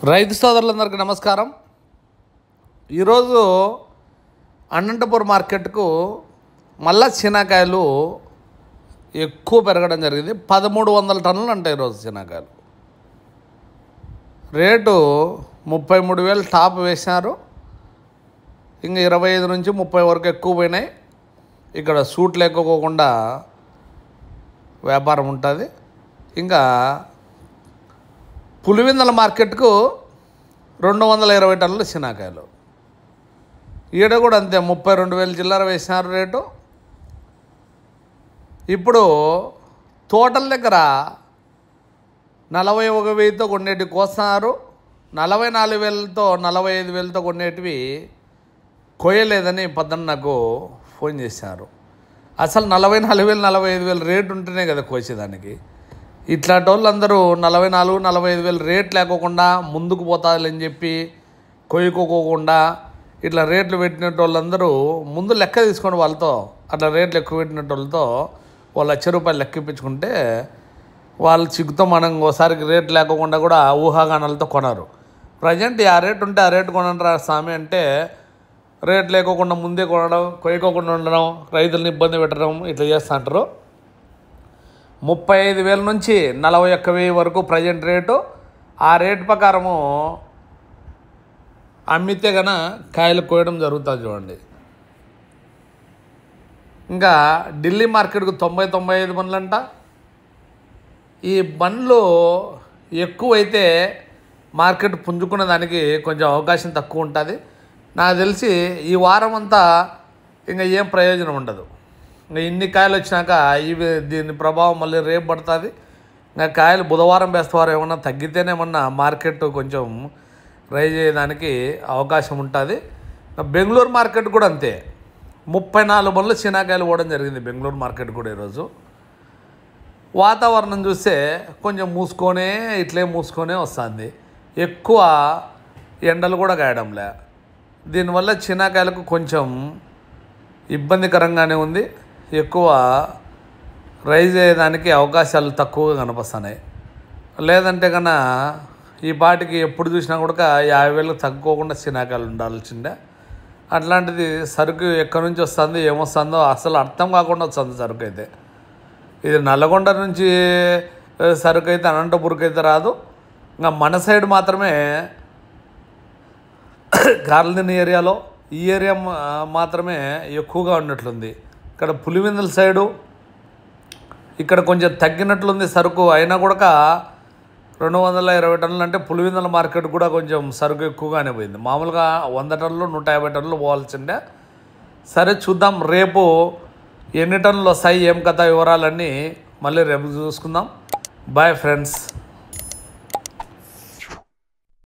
రైతు సోదరులందరికీ నమస్కారం. ఈరోజు అనంతపూర్ మార్కెట్కు మళ్ళా శనగకాయలు ఎక్కువ పెరగడం జరిగింది. 1300 టన్నులు అంటే ఈరోజు శనగకాయలు రేటు 33,000 టాప్ వేసినారు. ఇంకా 25 నుంచి 30 వరకు ఎక్కువ పోయినాయి. ఇక్కడ సూట్ లేకపోకుండా వ్యాపారం ఉంటుంది. ఇంకా పులివెందుల మార్కెట్కు 220 టన్నులు శనగకాయలు. ఈడ కూడా అంతే 32,000 చిల్లర వేసినారు రేటు. ఇప్పుడు తోటల దగ్గర 41,000తో కొన్నేటివి కోస్తున్నారు. 44,000తో 45,000తో కొన్నేటివి కోయలేదని పొద్దున్న నాకు ఫోన్ చేశారు. అసలు 44,000 45,000 రేటు ఉంటేనే కదా కోసేదానికి. ఇట్లాంటి వాళ్ళందరూ 44,000 45,000 రేట్ లేకోకుండా ముందుకు పోతాదని చెప్పి కొయ్యుకోకుండా ఇట్లా రేట్లు పెట్టిన వాళ్ళందరూ ముందు లెక్క తీసుకోండి. వాళ్ళతో అట్లా రేట్లు ఎక్కువ పెట్టిన వాళ్ళతో వాళ్ళు ₹1,00,000 లెక్క ఇప్పించుకుంటే వాళ్ళు చిక్కుతో మనం ఒకసారికి రేట్ లేకుండా కూడా ఊహాగానాలతో కొనరు. ప్రజెంట్ ఆ రేటు ఉంటే ఆ రేటు కొనరా స్వామి అంటే రేట్ లేకోకుండా ముందే కొనడం, కొయ్యకోకుండా ఉండడం, రైతులను ఇబ్బంది పెట్టడం ఇట్లా చేస్తుంటారు. 35,000 నుంచి 41,000 వరకు ప్రజెంట్ రేటు. ఆ రేటు ప్రకారము అమ్మితే కన్నా కాయలు కోయడం జరుగుతుంది చూడండి. ఇంకా ఢిల్లీ మార్కెట్కు 90-95 బండ్లంట. ఈ బండ్లు ఎక్కువైతే మార్కెట్ పుంజుకునే దానికి కొంచెం అవకాశం తక్కువ ఉంటుంది. నాకు తెలిసి ఈ వారం అంతా ఇంకా ఏం ప్రయోజనం ఉండదు. ఇంకా ఇన్ని కాయలు వచ్చినాక దీని ప్రభావం మళ్ళీ రేపు పడుతుంది. ఇంకా కాయలు బుధవారం బేస్తవారం ఏమన్నా తగ్గితేనేమన్నా మార్కెట్ కొంచెం రైజ్ అయ్యేదానికి అవకాశం ఉంటుంది. బెంగళూరు మార్కెట్ కూడా అంతే. 34 బండ్లు శనగకాయలు పోవడం జరిగింది బెంగళూరు మార్కెట్ కూడా ఈరోజు. వాతావరణం చూస్తే కొంచెం ఇట్లే మూసుకొనే వస్తుంది. ఎక్కువ ఎండలు కూడా కాయడంలే. దీనివల్ల శనగకాయలకు కొంచెం ఇబ్బందికరంగానే ఉంది. ఎక్కువ రైజ్ అయ్యేదానికి అవకాశాలు తక్కువగా కనిపిస్తున్నాయి. లేదంటే కన్నా ఈ పాటికి ఎప్పుడు చూసినా కూడా 50,000 తగ్గుకోకుండా శనగకాయలు ఉండాల్సిందే. అట్లాంటిది సరుకు ఎక్కడి నుంచి వస్తుందో ఏమొస్తుందో అసలు అర్థం కాకుండా వస్తుంది సరుకు అయితే. ఇది నల్లగొండ నుంచి సరుకు అయితే అనంతపూర్కి అయితే రాదు. ఇంకా మన సైడ్ మాత్రమే గార్లదిన్న ఏరియాలో ఈ ఏరియా మాత్రమే ఎక్కువగా ఉన్నట్లుంది. ఇక్కడ పులివెందుల సైడు ఇక్కడ కొంచెం తగ్గినట్లుంది సరుకు. అయినా కూడా 220 టన్నులు అంటే పులివెందుల మార్కెట్ కూడా కొంచెం సరుకు ఎక్కువగానే పోయింది. మామూలుగా 100 టన్నులు 150 టన్నులు పోవాల్సిందే. సరే చూద్దాం రేపు ఎన్ని టన్నులు వస్తాయి ఏం కథ వివరాలన్నీ మళ్ళీ రేపు చూసుకుందాం. Bye friends.